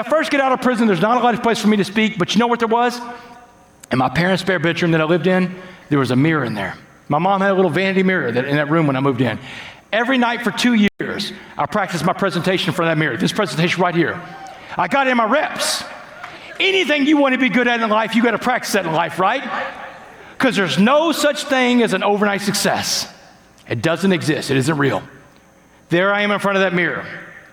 I first get out of prison, there's not a lot of place for me to speak, but you know what there was? In my parents' spare bedroom that I lived in, there was a mirror in there. My mom had a little vanity mirror in that room when I moved in. Every night for 2 years, I practiced my presentation in front of that mirror. This presentation right here. I got in my reps. Anything you want to be good at in life, you got to practice that in life, right? Because there's no such thing as an overnight success. It doesn't exist. It isn't real. There I am in front of that mirror,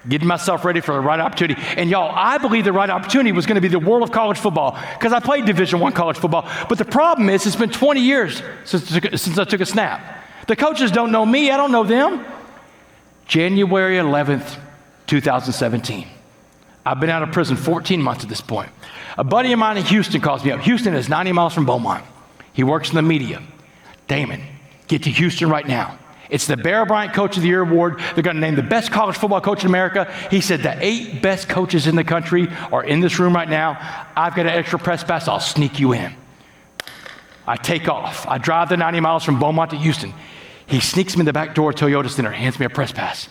getting myself ready for the right opportunity. And y'all, I believe the right opportunity was going to be the world of college football, because I played Division I college football. But the problem is, it's been 20 years since I took a snap. The coaches don't know me. I don't know them. January 11th, 2017. I've been out of prison 14 months at this point. A buddy of mine in Houston calls me up. Houston is 90 miles from Beaumont. He works in the media. Damon, get to Houston right now. It's the Bear Bryant Coach of the Year award. They're going to name the best college football coach in America. He said the 8 best coaches in the country are in this room right now. I've got an extra press pass. I'll sneak you in. I take off. I drive the 90 miles from Beaumont to Houston. He sneaks me in the back door of Toyota Center, hands me a press pass.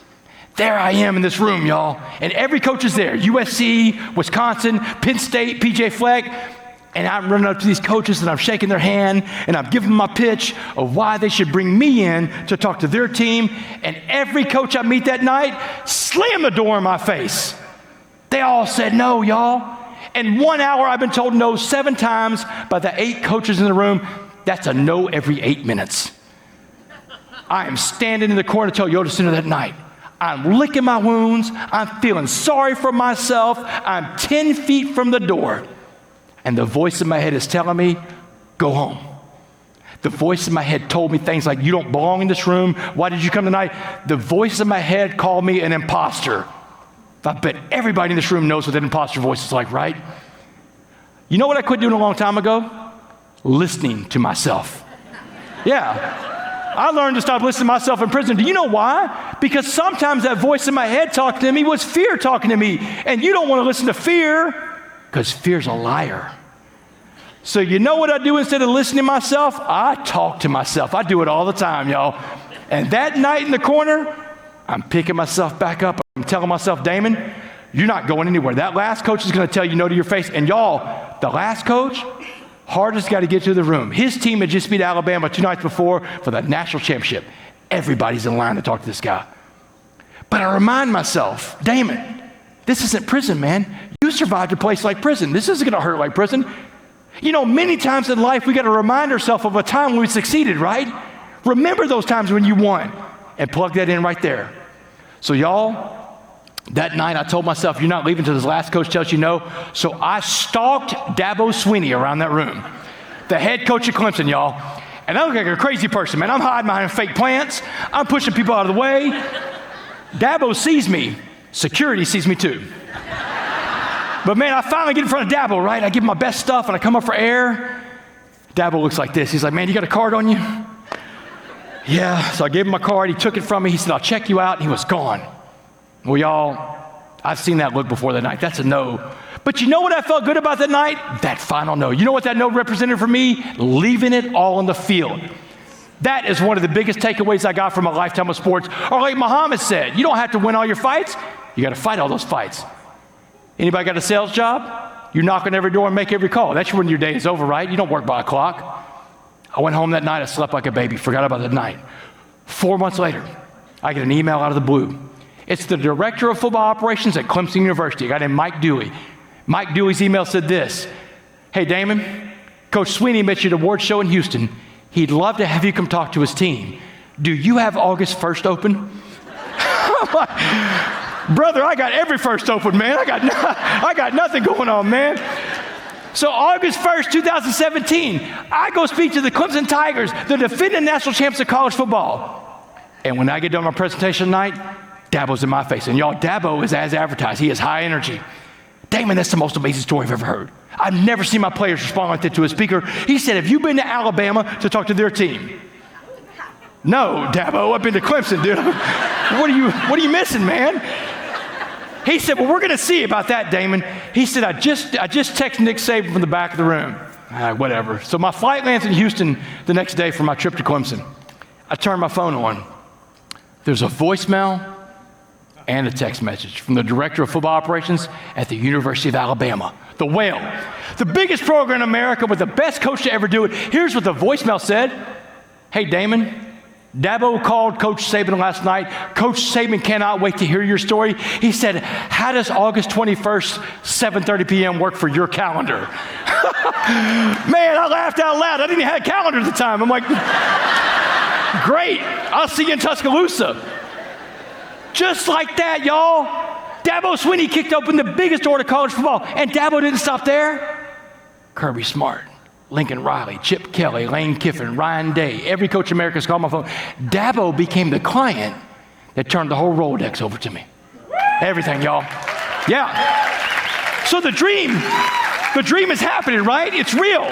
There I am in this room, y'all. And every coach is there. USC, Wisconsin, Penn State, PJ Fleck. And I'm running up to these coaches and I'm shaking their hand and I'm giving them my pitch of why they should bring me in to talk to their team. And every coach I meet that night slammed the door in my face. They all said no, y'all. In 1 hour, I've been told no 7 times by the 8 coaches in the room. That's a no every 8 minutes. I am standing in the corner of Toyota Center that night. I'm licking my wounds. I'm feeling sorry for myself. I'm 10 feet from the door. And the voice in my head is telling me, go home. The voice in my head told me things like, you don't belong in this room. Why did you come tonight? The voice in my head called me an imposter. I bet everybody in this room knows what that imposter voice is like, right? You know what I quit doing a long time ago? Listening to myself. Yeah. I learned to stop listening to myself in prison. Do you know why? Because sometimes that voice in my head talking to me was fear talking to me. And you don't want to listen to fear because fear's a liar. So you know what I do instead of listening to myself? I talk to myself. I do it all the time, y'all. And that night in the corner, I'm picking myself back up. I'm telling myself, Damon, you're not going anywhere. That last coach is going to tell you no to your face. And y'all, the last coach, hardest got to get to the room. His team had just beat Alabama 2 nights before for the national championship. Everybody's in line to talk to this guy. But I remind myself, Damon, this isn't prison, man. You survived a place like prison. This isn't going to hurt like prison. You know, many times in life, we got to remind ourselves of a time when we succeeded, right? Remember those times when you won and plug that in right there. So y'all, that night I told myself, you're not leaving until this last coach tells you no. So I stalked Dabo Swinney around that room, the head coach of Clemson, y'all. And I look like a crazy person, man. I'm hiding behind fake plants. I'm pushing people out of the way. Dabo sees me. Security sees me too. But man, I finally get in front of Dabo, right? I give him my best stuff and I come up for air. Dabo looks like this. He's like, man, you got a card on you? Yeah. So I gave him my card. He took it from me. He said, I'll check you out. And he was gone. Well, y'all, I've seen that look before that night. That's a no. But you know what I felt good about that night? That final no. You know what that no represented for me? Leaving it all on the field. That is one of the biggest takeaways I got from a lifetime of sports. Or like Muhammad said, you don't have to win all your fights. You got to fight all those fights. Anybody got a sales job? You knock on every door and make every call. That's when your day is over, right? You don't work by a clock. I went home that night. I slept like a baby. Forgot about that night. 4 months later, I get an email out of the blue. It's the director of football operations at Clemson University, a guy named Mike Dewey. Mike Dewey's email said this: hey, Damon, Coach Swinney met you at an award show in Houston. He'd love to have you come talk to his team. Do you have August 1st open? Brother, I got every first open, man. I got nothing going on, man. So August 1st, 2017, I go speak to the Clemson Tigers, the defending national champs of college football. And when I get done my presentation tonight, Dabo's in my face. And y'all, Dabo is as advertised. He is high energy. Damon, that's the most amazing story I've ever heard. I've never seen my players respond like that to a speaker. He said, have you been to Alabama to talk to their team? No, Dabo, I've been to Clemson, dude. What are you missing, man? He said, well, we're going to see about that, Damon. He said, I just texted Nick Saban from the back of the room. Whatever. So my flight lands in Houston the next day for my trip to Clemson. I turn my phone on. There's a voicemail and a text message from the director of football operations at the University of Alabama, the Whale. The biggest program in America with the best coach to ever do it. Here's what the voicemail said. Hey, Damon, Dabo called Coach Saban last night. Coach Saban cannot wait to hear your story. He said, how does August 21st, 7:30 p.m. work for your calendar? Man, I laughed out loud. I didn't even have a calendar at the time. I'm like, great. I'll see you in Tuscaloosa. Just like that, y'all. Dabo Swinney kicked open the biggest door to college football, and Dabo didn't stop there. Kirby Smart, Lincoln Riley, Chip Kelly, Lane Kiffin, Ryan Day, every coach in America's called my phone. Dabo became the client that turned the whole Rolodex over to me. Everything, y'all. Yeah. So the dream is happening, right? It's real.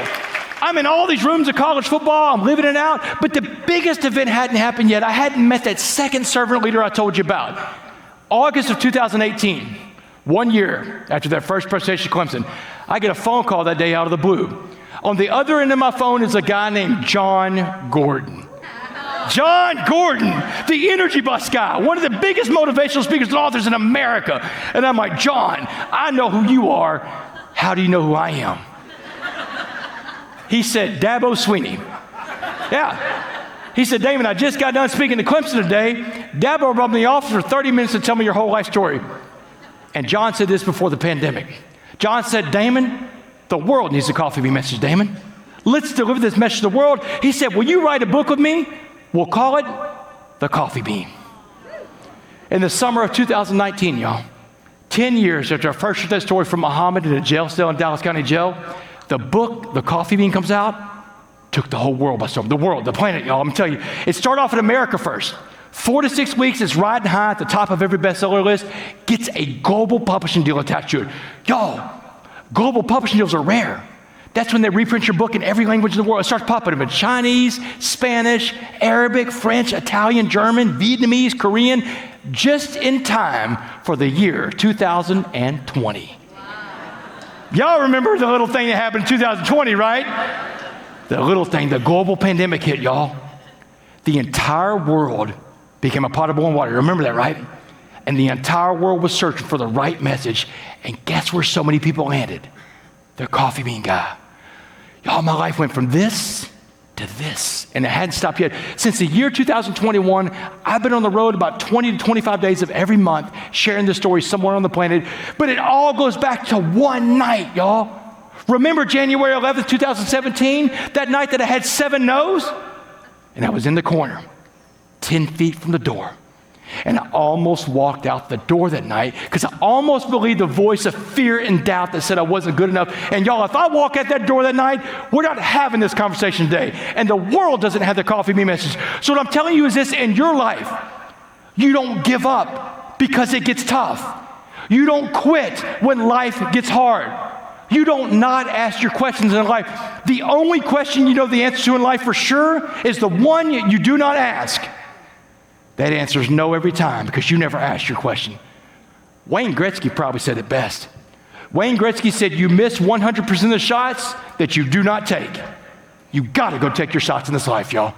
I'm in all these rooms of college football. I'm living it out. But the biggest event hadn't happened yet. I hadn't met that second servant leader I told you about. August of 2018, 1 year after that first presentation at Clemson, I get a phone call that day out of the blue. On the other end of my phone is a guy named John Gordon. John Gordon, the Energy Bus guy, one of the biggest motivational speakers and authors in America. And I'm like, John, I know who you are. How do you know who I am? He said, Dabo Swinney. Yeah. He said, Damon, I just got done speaking to Clemson today. Dabo brought me in the office for 30 minutes to tell me your whole life story. And John said this before the pandemic. John said, Damon, the world needs a coffee bean message, Damon. Let's deliver this message to the world. He said, will you write a book with me? We'll call it The Coffee Bean. In the summer of 2019, y'all, 10 years after I first heard that story from Muhammad in a jail cell in Dallas County Jail, the book, The Coffee Bean, comes out, took the whole world by storm. The world, the planet, y'all. I'm telling you, it started off in America first. 4 to 6 weeks, it's riding high at the top of every bestseller list, gets a global publishing deal attached to it. Y'all, global publishing deals are rare. That's when they reprint your book in every language in the world. It starts popping up in Chinese, Spanish, Arabic, French, Italian, German, Vietnamese, Korean, just in time for the year 2020. Y'all remember the little thing that happened in 2020, right? The little thing, the global pandemic hit, y'all. The entire world became a pot of boiling water. You remember that, right? And the entire world was searching for the right message. And guess where so many people landed? The coffee bean guy. Y'all, my life went from this to this, and it hadn't stopped yet. Since the year 2021, I've been on the road about 20 to 25 days of every month, sharing this story somewhere on the planet. But it all goes back to one night, y'all. Remember January 11th, 2017? That night that I had 7 no's? And I was in the corner, 10 feet from the door. And I almost walked out the door that night because I almost believed the voice of fear and doubt that said I wasn't good enough. And y'all, if I walk out that door that night, we're not having this conversation today. And the world doesn't have the coffee bean message. So what I'm telling you is this: in your life, you don't give up because it gets tough. You don't quit when life gets hard. You don't not ask your questions in life. The only question you know the answer to in life for sure is the one you do not ask. That answer is no every time because you never asked your question. Wayne Gretzky probably said it best. Wayne Gretzky said, you miss 100% of the shots that you do not take. You got to go take your shots in this life, y'all.